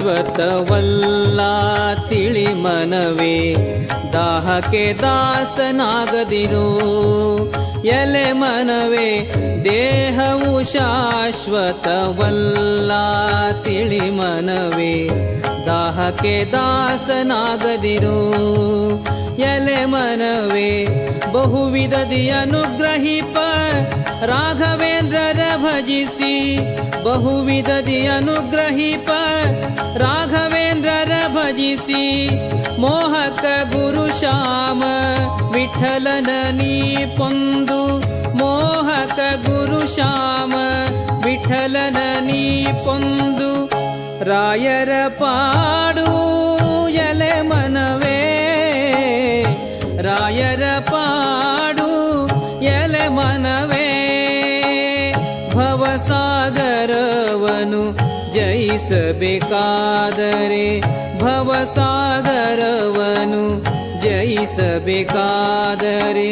ಶಾಶ್ವತವಲ್ಲ ತಿಳಿ ಮನವೇ, ದಾಹಕ್ಕೆ ದಾಸನಾಗದಿರು ಎಲೆ ಮನವೇ. ದೇಹವು ಶಾಶ್ವತವಲ್ಲ ತಿಳಿ ಮನವೇ, ದಾಹಕ್ಕೆ ದಾಸನಾಗದಿರು ಎಲೆ ಮನವೇ. ಬಹುವಿಧದಿ ಅನುಗ್ರಹಿಪ ರಾಘವೇಂದ್ರರ ಭಜಿಸಿ, ಬಹುವಿಧದಿ ಅನುಗ್ರಹಿಪ ರಾಘವೇಂದ್ರರ ಭಜಿಸಿ. ಮೋಹಕ ಗುರು ಶ್ಯಾಮ ವಿಠಲನ ನೀ ಪೊಂದು, ಮೋಹಕ ಗುರು ಶ್ಯಾಮ ವಿಠಲನ ನೀ ಪೊಂದು. ರಾಯರ ಪಾಡು ಎಲೆ ಮನವೇ, ರಾಯರ ಪಾಡು ಎಲೆ ಮನವೇ. ಭವಸಾಗರವನು ಜಯಿಸಬೇಕಾದರೆ, ಭವಸಾಗರವನು ಜಯಿಸಬೇಕಾದರೆ